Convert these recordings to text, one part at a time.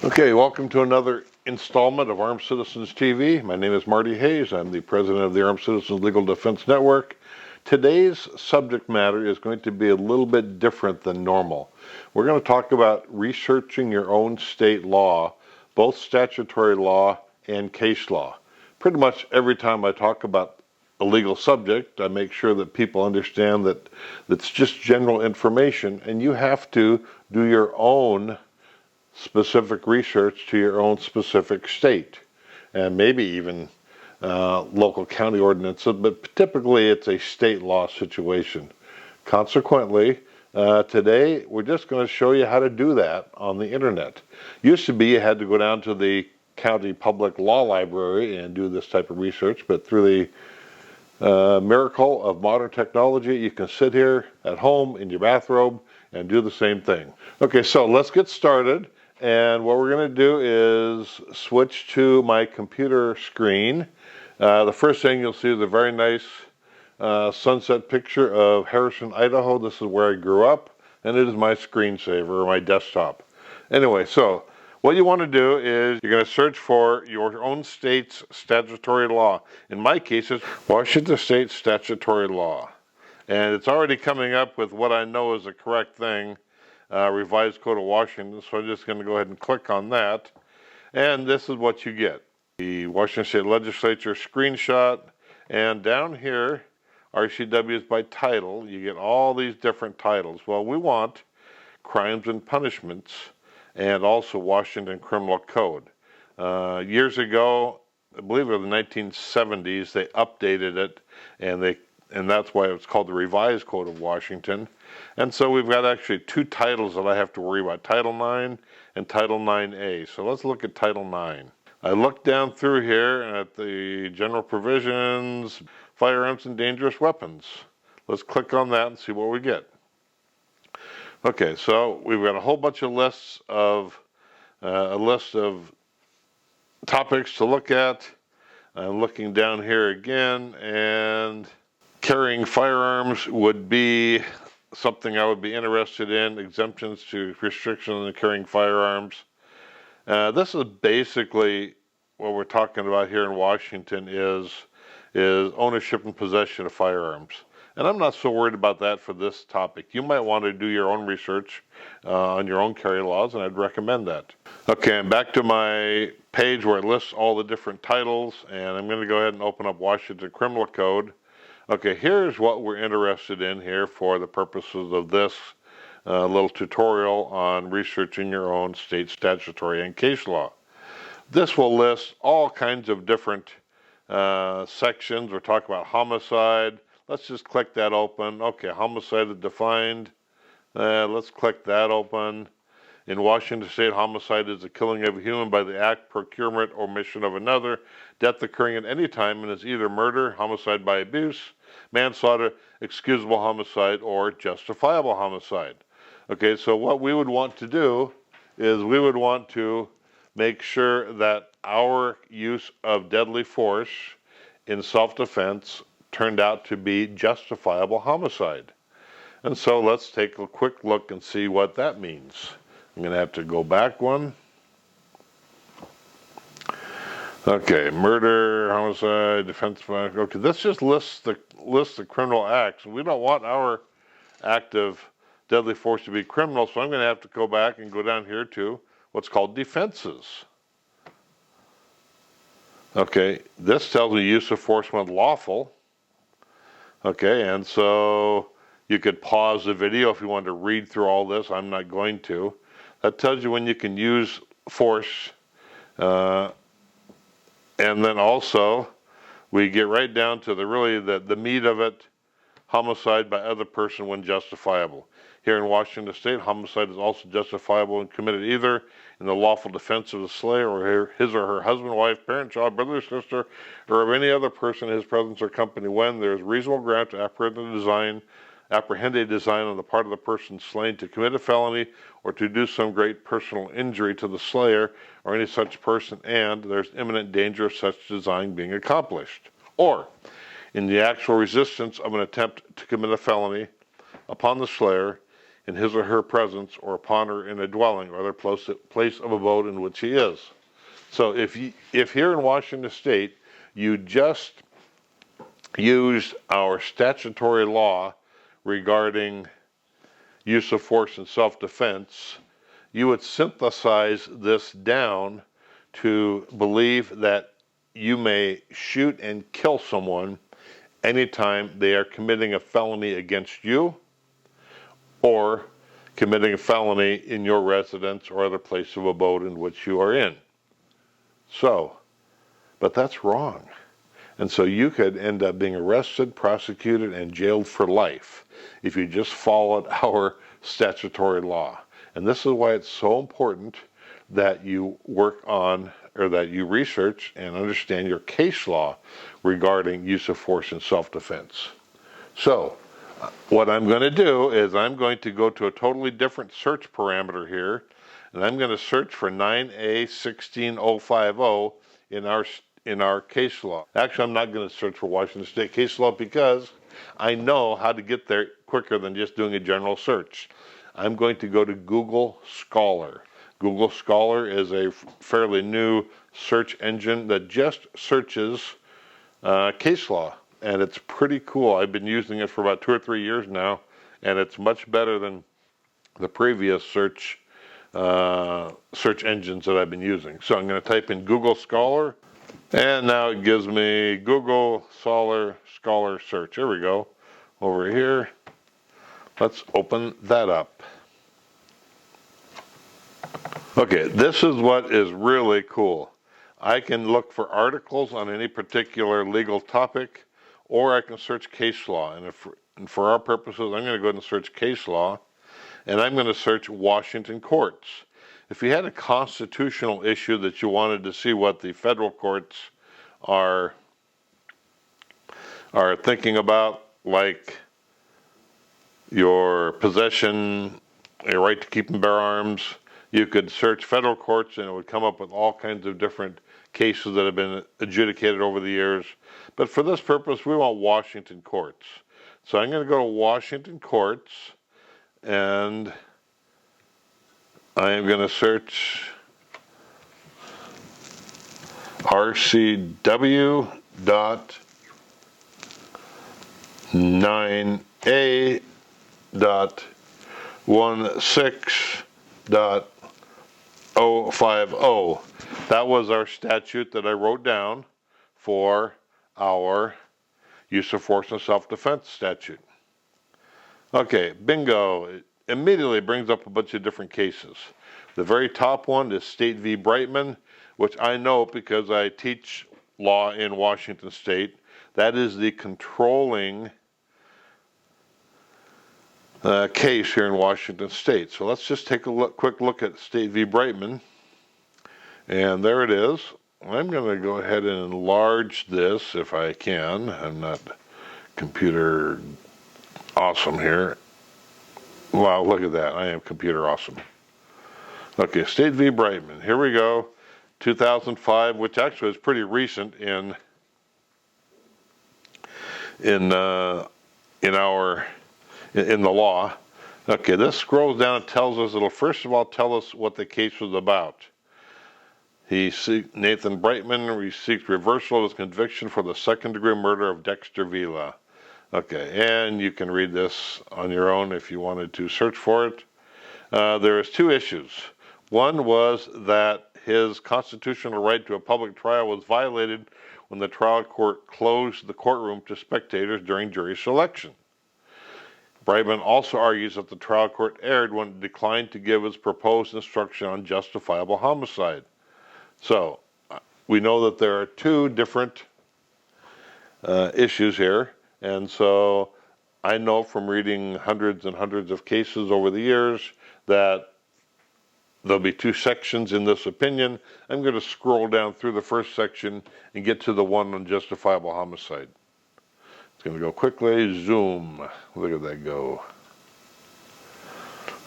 Okay, welcome to another installment of Armed Citizens TV. My name is Marty Hayes. I'm the president of the Armed Citizens Legal Defense Network. Today's subject matter is going to be a little bit different than normal. We're going to talk about researching your own state law, both statutory law and case law. Pretty much every time I talk about a legal subject, I make sure that people understand that it's just general information and you have to do your own specific research to your own specific state, and maybe even local county ordinances, but typically it's a state law situation. Consequently, today we're just going to show you how to do that on the internet. Used to be you had to go down to the county public law library and do this type of research, but through the miracle of modern technology, you can sit here at home in your bathrobe and do the same thing. Okay, so let's get started. And what we're going to do is switch to my computer screen. The first thing you'll see is a very nice sunset picture of Harrison, Idaho. This is where I grew up, and it is my screensaver, or my desktop. Anyway, so what you want to do is you're going to search for your own state's statutory law. In my case, it's Washington State Statutory Law. And it's already coming up with what I know is the correct thing. Revised Code of Washington, so I'm just going to go ahead and click on that, and this is what you get. The Washington State Legislature screenshot, and down here, RCWs by title, you get all these different titles. Well, we want crimes and punishments, and also Washington Criminal Code. Years ago, I believe in the 1970s, they updated it, and that's why it's called the Revised Code of Washington. And so we've got actually two titles that I have to worry about, Title IX and Title IXA. So let's look at Title IX. I look down through here at the general provisions, firearms and dangerous weapons. Let's click on that and see what we get. Okay, so we've got a whole bunch of lists of, a list of topics to look at. I'm looking down here again, and carrying firearms would be something I would be interested in. Exemptions to restrictions on carrying firearms. This is basically what we're talking about here in Washington is ownership and possession of firearms. And I'm not so worried about that for this topic. You might want to do your own research on your own carry laws, and I'd recommend that. Okay, I'm back to my page where it lists all the different titles, and I'm going to go ahead and open up Washington Criminal Code. Okay, here's what we're interested in here for the purposes of this little tutorial on researching your own state statutory and case law. This will list all kinds of different sections. We're talking about homicide. Let's just click that open. Okay, homicide is defined. Let's click that open. In Washington State, homicide is the killing of a human by the act, procurement, or omission of another, death occurring at any time, and is either murder, homicide by abuse, manslaughter, excusable homicide, or justifiable homicide. Okay, so what we would want to do is we would want to make sure that our use of deadly force in self-defense turned out to be justifiable homicide. And so let's take a quick look and see what that means. I'm going to have to go back one. Okay, murder, homicide, defense. Okay, this just lists the criminal acts. We don't want our act of deadly force to be criminal, so I'm going to have to go back and go down here to what's called defenses. Okay, this tells me use of force when lawful. Okay, and so you could pause the video if you wanted to read through all this. I'm not going to. That tells you when you can use force. And then also, we get right down to the meat of it, homicide by other person when justifiable. Here in Washington State, homicide is also justifiable when committed either in the lawful defense of the slayer or his or her husband, wife, parent, child, brother, or sister, or of any other person in his presence or company when there is reasonable ground to apprehend a design on the part of the person slain to commit a felony or to do some great personal injury to the slayer or any such person, and there's imminent danger of such design being accomplished. Or, in the actual resistance of an attempt to commit a felony upon the slayer, in his or her presence or upon her in a dwelling or other place of abode in which he is. So if here in Washington State you just used our statutory law regarding use of force in self-defense, you would synthesize this down to believe that you may shoot and kill someone anytime they are committing a felony against you or committing a felony in your residence or other place of abode in which you are in. So, but that's wrong. And so you could end up being arrested, prosecuted, and jailed for life if you just followed our statutory law. And this is why it's so important that you work on, or that you research and understand your case law regarding use of force in self-defense. So, what I'm going to do is I'm going to go to a totally different search parameter here, and I'm going to search for 9A16050 in our case law. Actually, I'm not going to search for Washington State case law because I know how to get there quicker than just doing a general search. I'm going to go to Google Scholar. Google Scholar is a fairly new search engine that just searches case law, and it's pretty cool. I've been using it for about 2 or 3 years now, and it's much better than the previous search engines that I've been using. So I'm going to type in Google Scholar, and now it gives me Google Scholar search. Here we go. Over here. Let's open that up. Okay, this is what is really cool. I can look for articles on any particular legal topic, or I can search case law. And for our purposes, I'm going to go ahead and search case law, and I'm going to search Washington courts. If you had a constitutional issue that you wanted to see what the federal courts are thinking about, like your possession, your right to keep and bear arms, you could search federal courts and it would come up with all kinds of different cases that have been adjudicated over the years. But for this purpose, we want Washington courts. So I'm going to go to Washington courts, and I am going to search RCW.9A.16.050. That was our statute that I wrote down for our use of force and self-defense statute. Okay, bingo. It immediately brings up a bunch of different cases. The very top one is State v. Brightman, which I know because I teach law in Washington State. That is the controlling case here in Washington State. So let's just take a quick look at State v. Brightman. And there it is. I'm going to go ahead and enlarge this if I can. I'm not computer awesome here. Wow, look at that. I am computer awesome. Okay, State v. Brightman. Here we go. 2005, which actually is pretty recent in the law. Okay, this scrolls down and tells us, it'll first of all tell us what the case was about. Nathan Brightman seeks reversal of his conviction for the second-degree murder of Dexter Vila. Okay, and you can read this on your own if you wanted to search for it. There is 2 issues. One was that his constitutional right to a public trial was violated when the trial court closed the courtroom to spectators during jury selection. Brightman also argues that the trial court erred when it declined to give its proposed instruction on justifiable homicide. So, we know that there are 2 different issues here, and so I know from reading hundreds and hundreds of cases over the years that there'll be 2 sections in this opinion. I'm going to scroll down through the first section and get to the one on justifiable homicide. It's going to go quickly. Zoom. Look at that go.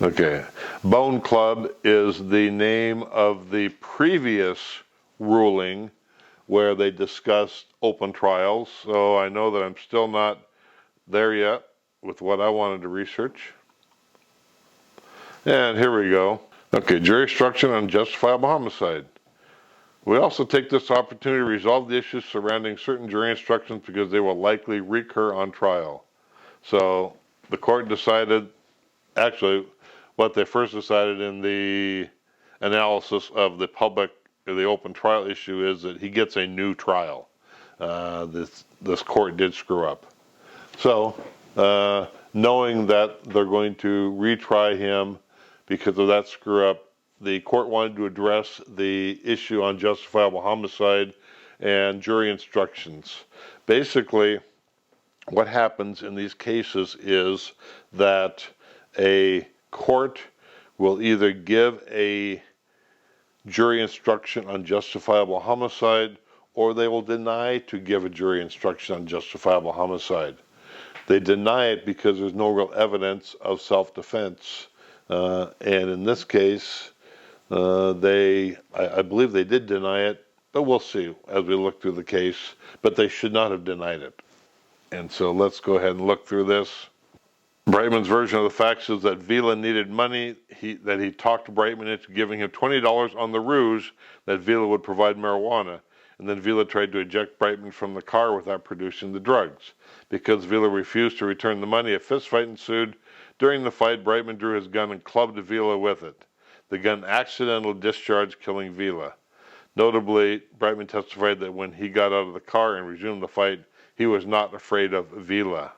Okay. Bone Club is the name of the previous ruling where they discussed open trials. So I know that I'm still not there yet with what I wanted to research. And here we go. Okay, jury instruction on justifiable homicide. We also take this opportunity to resolve the issues surrounding certain jury instructions because they will likely recur on trial. So the court decided, actually, what they first decided in the analysis of the open trial issue is that he gets a new trial. This court did screw up. So, knowing that they're going to retry him because of that screw up, the court wanted to address the issue on justifiable homicide and jury instructions. Basically, what happens in these cases is that a court will either give a jury instruction on justifiable homicide, or they will deny to give a jury instruction on justifiable homicide. They deny it because there's no real evidence of self-defense. And in this case, I believe they did deny it, but we'll see as we look through the case. But they should not have denied it. And so let's go ahead and look through this. Brightman's version of the facts is that Vila needed money, that he talked Brightman into giving him $20 on the ruse that Vila would provide marijuana. And then Vila tried to eject Brightman from the car without producing the drugs. Because Vila refused to return the money, a fistfight ensued. During the fight, Brightman drew his gun and clubbed Vila with it. The gun accidentally discharged, killing Vila. Notably, Brightman testified that when he got out of the car and resumed the fight, he was not afraid of Vila.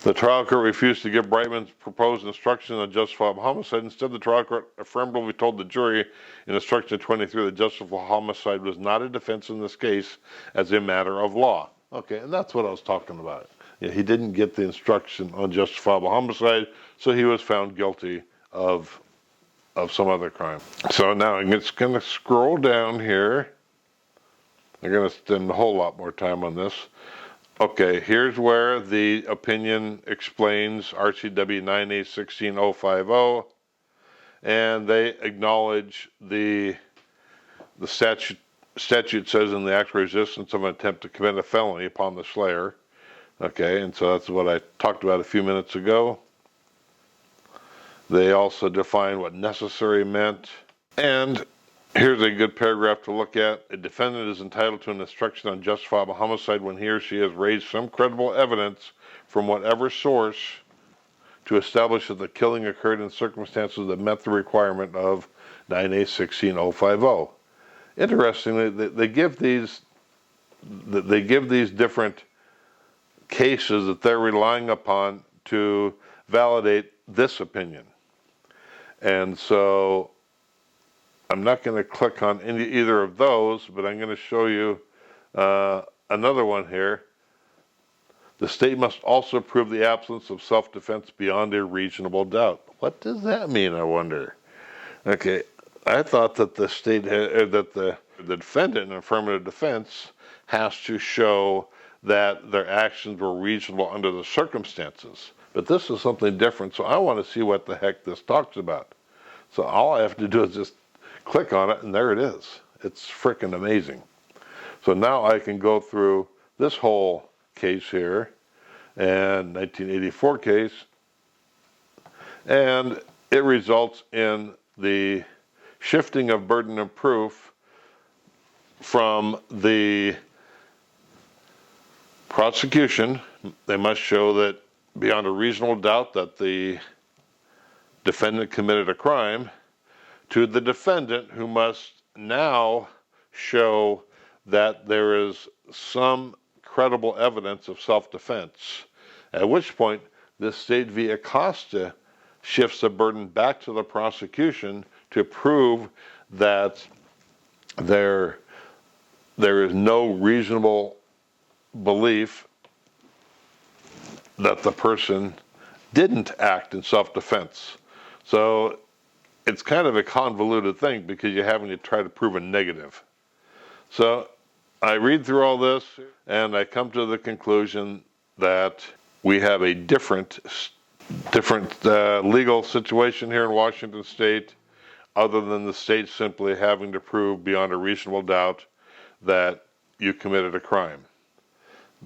The trial court refused to give Brightman's proposed instruction on justifiable homicide. Instead, the trial court affirmatively told the jury in instruction 23 that justifiable homicide was not a defense in this case as a matter of law. Okay, and that's what I was talking about. Yeah, he didn't get the instruction on justifiable homicide, so he was found guilty of some other crime. So now I'm just going to scroll down here. I'm going to spend a whole lot more time on this. Okay, here's where the opinion explains RCW 9A16050, and they acknowledge the statute says in the act of resistance of an attempt to commit a felony upon the slayer. Okay, and so that's what I talked about a few minutes ago. They also define what necessary meant, and here's a good paragraph to look at. A defendant is entitled to an instruction on justifiable homicide when he or she has raised some credible evidence from whatever source to establish that the killing occurred in circumstances that met the requirement of 9A16050. Interestingly, they give these different cases that they're relying upon to validate this opinion. And so I'm not going to click on either of those, but I'm going to show you another one here. The state must also prove the absence of self-defense beyond a reasonable doubt. What does that mean, I wonder? Okay, I thought that the state, that the defendant in affirmative defense has to show that their actions were reasonable under the circumstances. But this is something different, so I want to see what the heck this talks about. So all I have to do is just click on it, and there it is. It's freaking amazing. So now I can go through this whole case here, and 1984 case, and it results in the shifting of burden of proof from the prosecution. They must show that beyond a reasonable doubt that the defendant committed a crime, to the defendant, who must now show that there is some credible evidence of self-defense, at which point the state v. Acosta shifts the burden back to the prosecution to prove that there is no reasonable belief that the person didn't act in self-defense. So it's kind of a convoluted thing because you're having to try to prove a negative. So I read through all this and I come to the conclusion that we have a different legal situation here in Washington State, other than the state simply having to prove beyond a reasonable doubt that you committed a crime.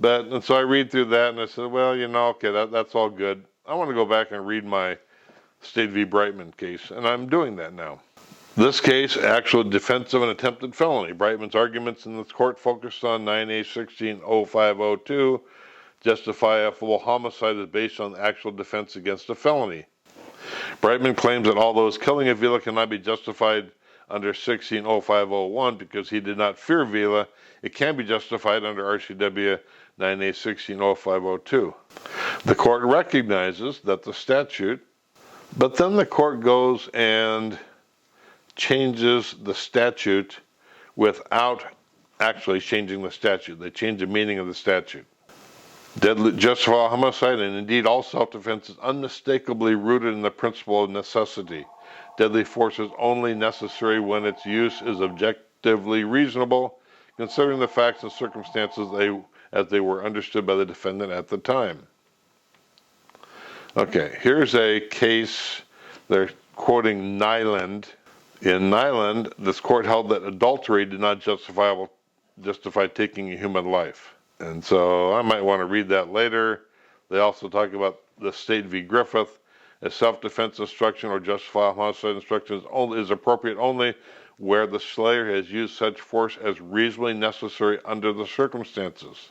So I read through that and I said, well, okay, that's all good. I want to go back and read my State v. Brightman case, and I'm doing that now. This case, actual defense of an attempted felony. Brightman's arguments in this court focused on 9A160502, justifiable homicide is based on actual defense against a felony. Brightman claims that although his killing of Vila cannot be justified under 160501 because he did not fear Vila, it can be justified under RCW 9A160502. The court recognizes that the statute, but then the court goes and changes the statute without actually changing the statute. They change the meaning of the statute. Justifiable homicide, and indeed all self-defense, is unmistakably rooted in the principle of necessity. Deadly force is only necessary when its use is objectively reasonable, considering the facts and circumstances as they were understood by the defendant at the time. Okay, here's a case, they're quoting Nyland. In Nyland, this court held that adultery did not justify taking a human life. And so I might want to read that later. They also talk about the State v. Griffith. A self-defense instruction or justifiable homicide instruction is appropriate only where the slayer has used such force as reasonably necessary under the circumstances.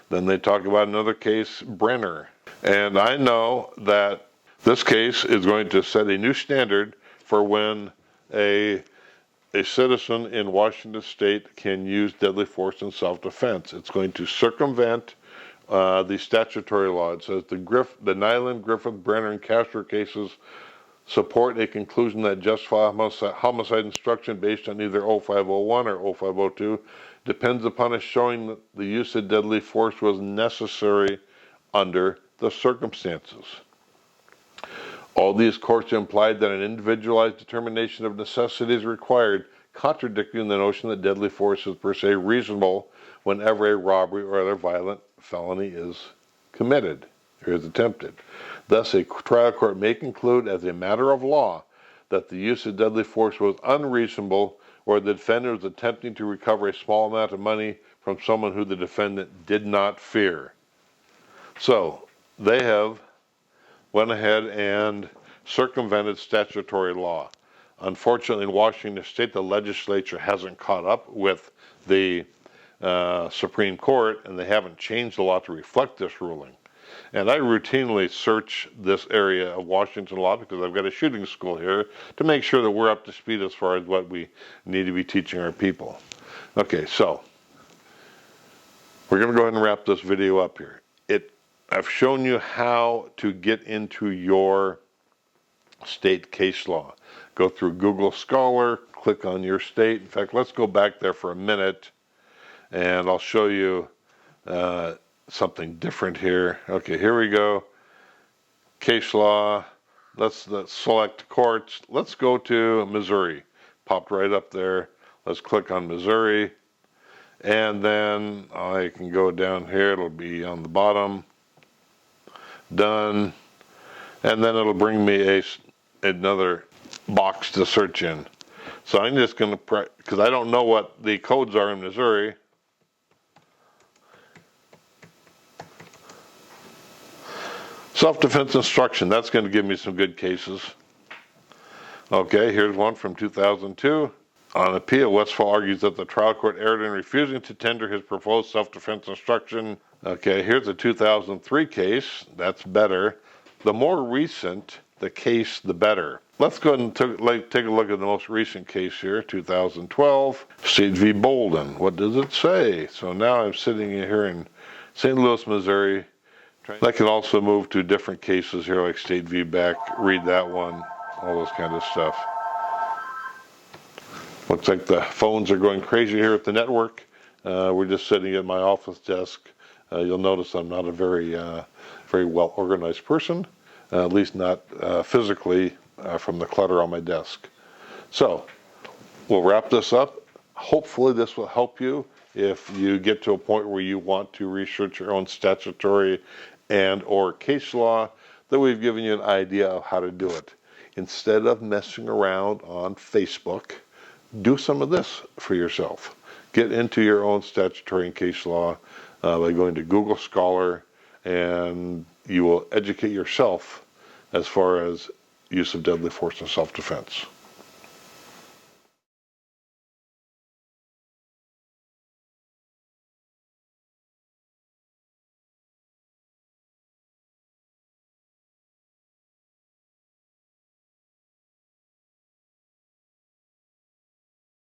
Then they talk about another case, Brenner. And I know that this case is going to set a new standard for when a citizen in Washington State can use deadly force in self-defense. It's going to circumvent the statutory law. It says the Nyland, Griffith, Brenner, and Castro cases support a conclusion that justifiable homicide instruction based on either 0501 or 0502 depends upon a showing that the use of deadly force was necessary under the circumstances. All these courts implied that an individualized determination of necessity is required, contradicting the notion that deadly force is per se reasonable whenever a robbery or other violent felony is committed or is attempted. Thus, a trial court may conclude as a matter of law that the use of deadly force was unreasonable or the defendant was attempting to recover a small amount of money from someone who the defendant did not fear. So, they have went ahead and circumvented statutory law. Unfortunately, in Washington State, the legislature hasn't caught up with the Supreme Court, and they haven't changed the law to reflect this ruling. And I routinely search this area of Washington law because I've got a shooting school here to make sure that we're up to speed as far as what we need to be teaching our people. Okay, so we're going to go ahead and wrap this video up here. I've shown you how to get into your state case law. Go through Google Scholar, click on your state. In fact, let's go back there for a minute and I'll show you something different here. Okay, here we go. Case law. Let's select courts. Let's go to Missouri. Popped right up there. Let's click on Missouri. And then I can go down here. It'll be on the bottom. Done. And then it'll bring me another box to search in. So I'm just going to, because I don't know what the codes are in Missouri. Self-defense instruction, that's going to give me some good cases. Okay, here's one from 2002. On appeal, Westphal argues that the trial court erred in refusing to tender his proposed self-defense instruction. Okay, here's a 2003 case. That's better. The more recent the case, the better. Let's go ahead and take a look at the most recent case here, 2012, State v. Bolden. What does it say? So now I'm sitting here in St. Louis, Missouri. I can also move to different cases here, like State v. Beck, read that one, all those kind of stuff. Looks like the phones are going crazy here at the network. We're just sitting at my office desk. You'll notice I'm not a very well organized person, at least not physically from the clutter on my desk. So we'll wrap this up. Hopefully this will help you if you get to a point where you want to research your own statutory and or case law, that we've given you an idea of how to do it. Instead of messing around on Facebook, do some of this for yourself. Get into your own statutory and case law by going to Google Scholar, and you will educate yourself as far as use of deadly force in self-defense.